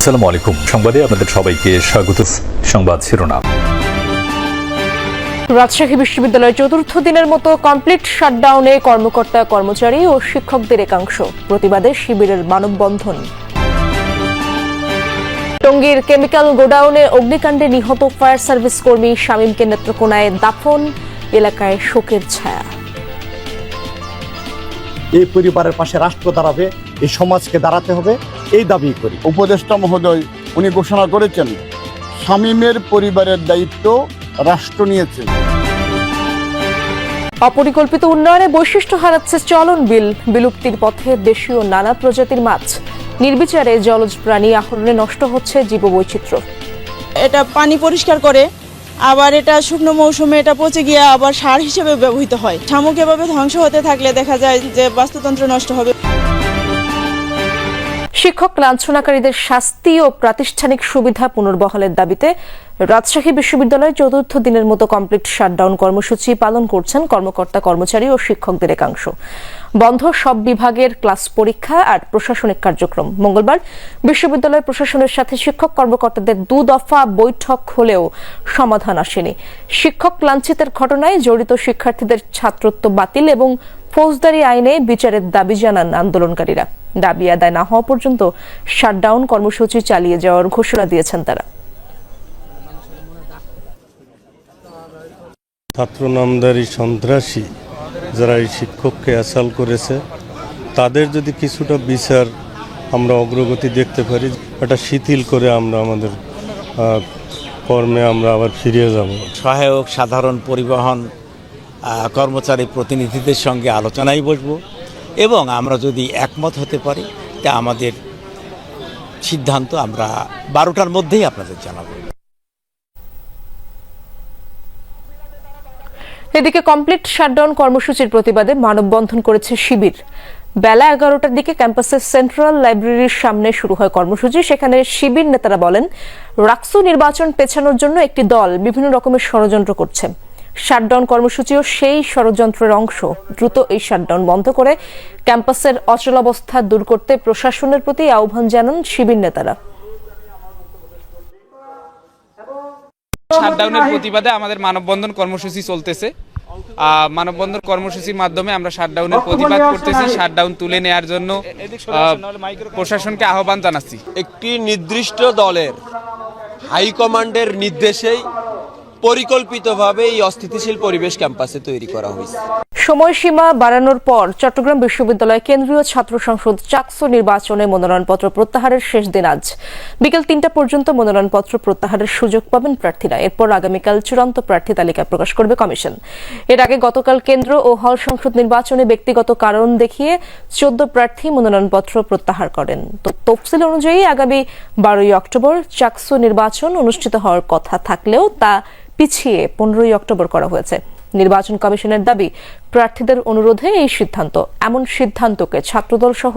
আসসালামু আলাইকুম। সংবাদে আপনাদের সবাইকে স্বাগত। সংবাদ শিরোনাম। রাজশাহী বিশ্ববিদ্যালয়ের চতুর্থ দিনের মতো কমপ্লিট শাটডাউনে কর্মকর্তা কর্মচারী ও শিক্ষকদের একাংশ, প্রতিবাদে শিবিরের মানববন্ধন। টঙ্গীর কেমিক্যাল গোডাউনে অগ্নিকাণ্ডে নিহত ফায়ার সার্ভিস কর্মী শামীমকে নেত্রকোনায় দাফন, এলাকায় শোকের ছায়া। এই পরিবারের পাশে রাষ্ট্র দাঁড়াবে, এই সমাজকে দাঁড়াতে হবে, এই দাবি করি। উপদেষ্টা মহোদয় উনি ঘোষণা করেছেন শামীমের পরিবারের দায়িত্ব রাষ্ট্র নিয়েছে। অপরিকল্পিত উন্নয়নে বৈশিষ্ট্য হারাচ্ছে চলন বিল, বিলুপ্তির পথে দেশীয় নানা প্রজাতির মাছ, নির্বিচারে জলজ প্রাণী আহরণে নষ্ট হচ্ছে জীববৈচিত্র্য। এটা পানি পরিষ্কার করে, আবার এটা শুকনো মৌসুমে এটা পচে গিয়ে আবার সার হিসেবে ব্যবহৃত হয়। শামুক এভাবে ধ্বংস হতে থাকলে দেখা যায় যে বাস্তুতন্ত্র নষ্ট হবে। শিক্ষক লাঞ্ছনাকারীদের শাস্তি ও প্রাতিষ্ঠানিক সুবিধা পুনর্বহালের দাবিতে রাজশাহী বিশ্ববিদ্যালয়ের চতুর্থ দিনের মতো কমপ্লিট শাটডাউন কর্মসূচি পালন করছেন কর্মকর্তা কর্মচারী ও শিক্ষকদের একাংশ। বন্ধ সব বিভাগের ক্লাস পরীক্ষা আর প্রশাসনিক কার্যক্রম। মঙ্গলবার বিশ্ববিদ্যালয় প্রশাসনের সাথে শিক্ষক কর্মকর্তাদের 2 দফা বৈঠক হলেও সমাধান আসেনি। শিক্ষক লাঞ্ছিতের ঘটনায় জড়িত শিক্ষার্থীদের ছাত্রত্ব বাতিল এবং ফৌজদারি আইনে বিচারের দাবি জানান আন্দোলনকারীরা। দাবি আদায় না হওয়া পর্যন্ত শাটডাউন কর্মসূচি চালিয়ে যাওয়ার ঘোষণা দিয়েছেন তারা। ছাত্র নামধারী সন্ত্রাসী যারা এই শিক্ষককে অ্যাসাল্ট করেছে, তাদের যদি কিছুটা বিচার আমরা অগ্রগতি দেখতে পারি, এটা শিথিল করে আমরা আমাদের কর্মে আমরা আবার ফিরে যাব। সহায়ক সাধারণ পরিবহন কর্মচারী প্রতিনিধিদের সঙ্গে আলোচনায় বসব এবং আমরা যদি একমত হতে পারি তা আমাদের সিদ্ধান্ত আমরা 12টার মধ্যেই আপনাদের জানাবো। এদিকে কমপ্লিট শাটডাউন কর্মসূচির প্রতিবাদে মানববন্ধন করেছে শিবির। বেলা 11টার দিকে ক্যাম্পাসের সেন্ট্রাল লাইব্রেরির সামনে শুরু হয় কর্মসূচি। সেখানে শিবির নেতারা বলেন, রাকসু নির্বাচন পেছানোর জন্য একটি দল বিভিন্ন রকমের ষড়যন্ত্র করছে। শাটডাউন কর্মসূচিও সেই ষড়যন্ত্রের অংশ। দ্রুত এই শাটডাউন বন্ধ করে ক্যাম্পাসের অচলাবস্থা দূর করতে প্রশাসনের প্রতি আহ্বান জানান শিবির নেতারা। শাটডাউনের প্রতিবাদে আমাদের মানববন্ধন কর্মসূচি চলতেছে। মানববন্ধন কর্মসূচির মাধ্যমে আমরা শাটডাউনের প্রতিবাদ করতেছি। শাটডাউন তুলে নেওয়ার জন্য প্রশাসনকে আহ্বান জানাচ্ছি। একটি নির্দিষ্ট দলের হাইকমান্ডের নির্দেশেই পরিকল্পিতভাবে এই অস্থিতিশীল পরিবেশ ক্যাম্পাসে তৈরি করা হয়েছে। সময়সীমা বাড়ানোর পর চট্টগ্রাম বিশ্ববিদ্যালয় কেন্দ্রীয় ছাত্র সংসদ চাকসু নির্বাচনে মনোনয়নপত্র প্রত্যাহারের শেষ দিন আজ। বিকেল 3টা পর্যন্ত মনোনয়নপত্র প্রত্যাহারের সুযোগ পাবেন প্রার্থীরা। এরপর আগামীকাল চূড়ান্ত প্রার্থী তালিকা প্রকাশ করবে কমিশন। এর আগে গতকাল কেন্দ্র ও হল সংসদ নির্বাচনে ব্যক্তিগত কারণ দেখিয়ে 14 প্রার্থী মনোনয়নপত্র প্রত্যাহার করেন। তফসিল অনুযায়ী আগামী 12ই অক্টোবর চাকসু নির্বাচন অনুষ্ঠিত হওয়ার কথা থাকলেও তা পিছিয়ে 15ই অক্টোবর করা হয়েছে। নির্বাচন কমিশনের দাবি, প্রার্থীদের অনুরোধে এই সিদ্ধান্ত। এমন সিদ্ধান্তকে ছাত্রদল সহ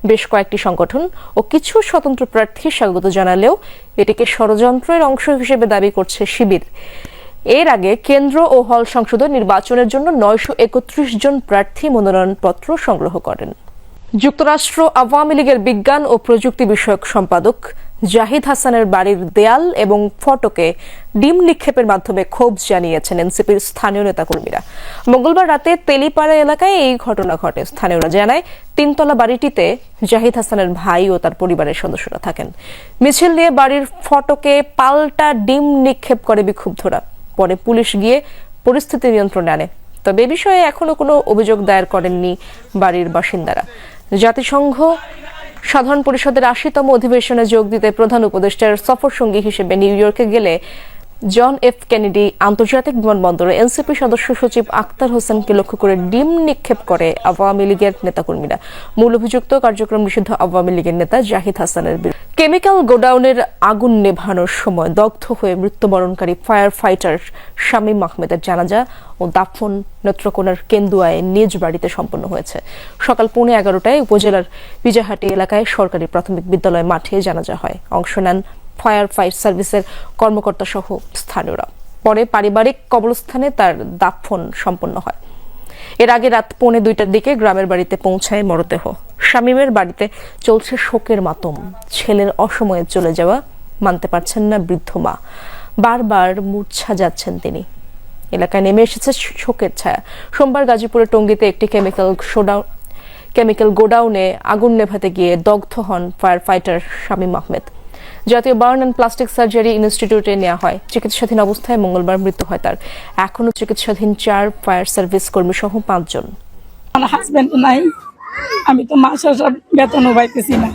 বেশ কয়েকটি সংগঠন ও কিছু স্বতন্ত্র প্রার্থী স্বাগত জানালেও এটিকে ষড়যন্ত্রের অংশ হিসেবে দাবি করছে শিবির। এর আগে কেন্দ্র ও হল সংসদে নির্বাচনের জন্য 931 জন প্রার্থী মনোনয়নপত্র সংগ্রহ করেন। যুক্তরাষ্ট্র আওয়ামী লীগের বিজ্ঞান ও প্রযুক্তি বিষয়ক সম্পাদক জাহিদ হাসানের বাড়ির দেয়াল এবং ফটকে ডিম নিক্ষেপের মাধ্যমে ক্ষোভ জানিয়েছেন এনসিপির স্থানীয় নেতাকর্মীরা। মঙ্গলবার রাতে তেলিপাড়া এলাকায় এই ঘটনা ঘটে। স্থানীয়রা জানায়, 3তলা বাড়িটিতে জাহিদ হাসানের ভাই ও তার পরিবারের সদস্যরা থাকেন। মিছিল নিয়ে বাড়ির ফটকে পাল্টা ডিম নিক্ষেপ করে বিক্ষুব্ধরা। পরে পুলিশ গিয়ে পরিস্থিতি নিয়ন্ত্রণে আনে। তবে এ বিষয়ে এখনো কোনো অভিযোগ দায়ের করেননি বাড়ির বাসিন্দারা। জাতিসংঘ সাধারণ পরিষদের 80তম অধিবেশনে যোগ দিতে প্রধান উপদেষ্টার সফর সঙ্গী হিসেবে নিউ ইয়র্কে গেলে জন এফ কেনেডি আন্তর্জাতিক বিমানবন্দরে এনসিপি সদস্য সচিব আক্তার হোসেনকে লক্ষ্য করে ডিম নিক্ষেপ করে আওয়ামী লীগের নেতাকর্মীরা। মূল অভিযুক্ত কার্যক্রম নিষিদ্ধ আওয়ামী লীগের নেতা জাহিদ হাসানের বিরুদ্ধে। কেমিক্যাল গোডাউনের আগুন নেভানোর সময় দগ্ধ হয়ে মৃত্যুবরণকারী ফায়ার ফাইটার শামীম আহমেদের জানাজা ও দাফন নেত্রকোনার কেন্দুয়ায় নিজ বাড়িতে সম্পন্ন হয়েছে। সকাল 11:15টায় উপজেলার বিজাহাটি এলাকায় সরকারি প্রাথমিক বিদ্যালয় মাঠে জানাজা হয়। অংশ নেন ফায়ার সার্ভিসের কর্মকর্তা সহ স্থানীয়রা। পরে পারিবারিক কবরস্থানে তার দাফন সম্পন্ন হয়। এর আগে রাত 1:45টার দিকে গ্রামের বাড়িতে পৌঁছায় মরদেহ। শামীমের বাড়িতে চলছে শোকের মাতম। ছেলের অসময়ে চলে যাওয়া মানতে পারছেন না বৃদ্ধ মা। বারবার মূর্ছা যাচ্ছেন তিনি। এলাকায় নেমে এসেছে শোকের ছায়া। সোমবার গাজীপুরের টঙ্গীতে একটি কেমিক্যাল গোডাউনে আগুন নেভাতে গিয়ে দগ্ধ হন ফায়ার ফাইটার শামীম আহমেদ। জাতীয় বার্ন অ্যান্ড প্লাস্টিক সার্জারি ইনস্টিটিউটে নেওয়া হয়। চিকিৎসাধীন অবস্থায় মঙ্গলবার মৃত্যু হয় তার। এখনও চিকিৎসাধীন 4 ফায়ার সার্ভিস কর্মী সহ 5 জন। আমার হাজবেন্ড নাই, আমি তো মাস বেতনও পাইতেছি না।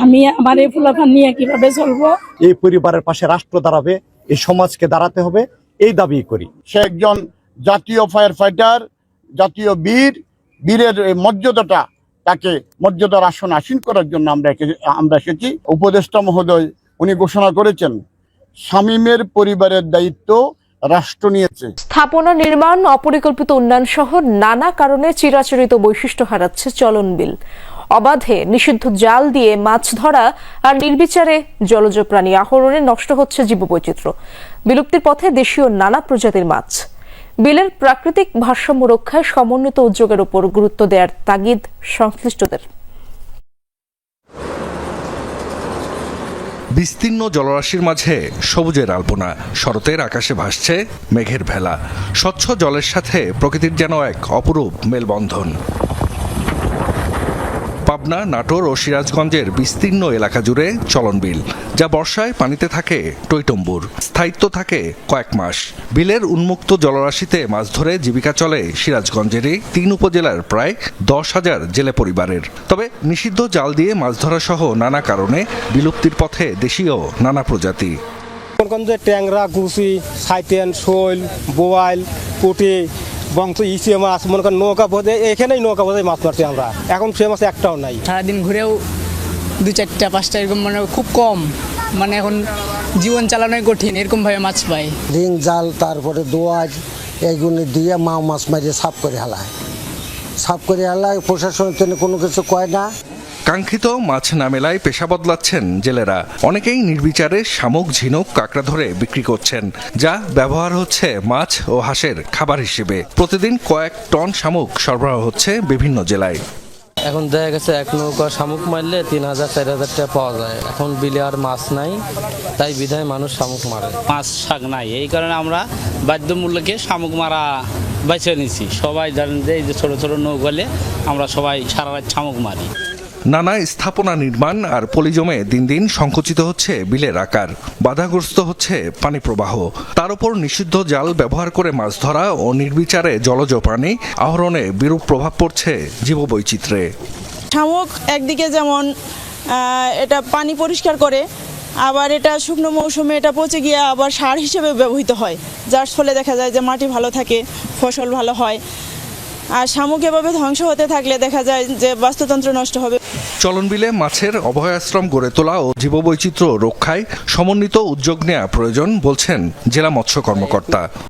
আমি আমার এই ফুলাফান নিয়ে কিভাবে চলবো? এই পরিবারের পাশে রাষ্ট্র দাঁড়াবে, এই সমাজকে দাঁড়াতে হবে, এই দাবি করি। সে একজন জাতীয় ফায়ার ফাইটার, জাতীয় বীরের মর্যাদাটা, তাকে মর্যাদার আসন আসীন করার জন্য আমরা এসেছি। উপদেষ্টা মহোদয় উনি ঘোষণা করেছেন শামীমের পরিবারের দায়িত্ব রাষ্ট্র নিয়েছে। স্থাপনা নির্মাণ, অপরিকল্পিত উন্নয়ন সহ নানা কারণে চিরাচরিত বৈশিষ্ট্য হারাচ্ছে চলন বিল। অবাধে নিষিদ্ধ জাল দিয়ে মাছ ধরা আর নির্বিচারে জলজ প্রাণী আহরণে নষ্ট হচ্ছে জীববৈচিত্র্য। বিলুপ্তির পথে দেশীয় নানা প্রজাতির মাছ। বিলের প্রাকৃতিক ভারসাম্য রক্ষায় সমন্বিত উদ্যোগের উপর গুরুত্ব দেওয়ার তাগিদ সংশ্লিষ্টদের। বিস্তীর্ণ জলরাশির মাঝে সবুজের আলপনা, শরতের আকাশে ভাসছে মেঘের ভেলা। স্বচ্ছ জলের সাথে প্রকৃতির যেন এক অপরূপ মেলবন্ধন। পাবনা, নাটোর ও সিরাজগঞ্জের বিস্তীর্ণ এলাকা জুড়ে চলন বিল, যা বর্ষায় পানিতে থাকে টইটম্বুর, স্থায়িত্ব থাকে কয়েক মাস। বিলের উন্মুক্ত জলরাশিতে মাছ ধরে জীবিকা চলে সিরাজগঞ্জেরই 3 উপজেলার প্রায় 10,000 জেলে পরিবারের। তবে নিষিদ্ধ জাল দিয়ে মাছ ধরা সহ নানা কারণে বিলুপ্তির পথে দেশীয় নানা প্রজাতি। ট্যাংরা, গুছি, সাইতেন, শোল, বোয়াল, পুঁটি, বংশ ইসে মাছ, মনে করেন নৌকা বোধে, এখানেই নৌকা বোধে মাছ মারছি আমরা। এখন সে মাছ একটাও নাই। সারাদিন ঘুরেও 2-4টা 5টা এরকম, মানে খুব কম। মানে এখন জীবন চালানোই কঠিন, এরকম ভাবে মাছ পাই। রিং জাল, তারপরে দোয়াজ, এইগুলো দিয়ে মাছ মারিয়ে সাফ করে হেলায়। প্রশাসনের জন্য কোনো কিছু কয় না। কাঙ্ক্ষিত মাছ না মেলায় পেশা বদলাচ্ছেন জেলেরা। অনেকেই নির্বিচারে শামুক, ঝিনুক, কাঁকড়া ধরে বিক্রি করছেন, যা ব্যবহার হচ্ছে মাছ ও হাঁসের খাবার হিসেবে। প্রতিদিন কয়েক টন শামুক সরবরাহ হচ্ছে বিভিন্ন জেলায়। এখন দেখা গেছে 1 নৌকা শামুক মারলে 3,000-4,000 টাকা পাওয়া যায়। এখন বিলে আর মাছ নাই, তাই বিধায় মানুষ শামুক মারে। মাছ শাক নাই, এই কারণে আমরা বাধ্যমূল্যকে শামুক মারা বেছে নিছি। সবাই জানেন যে এই যে ছোট ছোট নৌকালে আমরা সবাই সারা রাত শামুক মারি। নানা স্থাপনা নির্মাণ আর পলিজমে দিন দিন সংকুচিত হচ্ছে বিলের আকার, বাধাগ্রস্ত হচ্ছে পানি প্রবাহ। তার উপর নিষিদ্ধ জাল ব্যবহার করে মাছ ধরা ও নির্বিচারে জলজ প্রাণী আহরণে বিরূপ প্রভাব পড়ছে জীববৈচিত্র্যে। শামুক একদিকে যেমন এটা পানি পরিষ্কার করে, আবার এটা শুকনো মৌসুমে এটা পচে গিয়ে আবার সার হিসেবে ব্যবহৃত হয়, যার ফলে দেখা যায় যে মাটি ভালো থাকে, ফসল ভালো হয়। আর শামুক এভাবে ধ্বংস হতে থাকলে দেখা যায় যে বাস্তুতন্ত্র নষ্ট হবে। চলন বিলে মাছের অভয়াশ্রম গড়ে তোলা ও জীববৈচিত্র্য রক্ষায় সমন্বিত উদ্যোগ নেওয়া প্রয়োজন বলছেন জেলা মৎস্য কর্মকর্তা।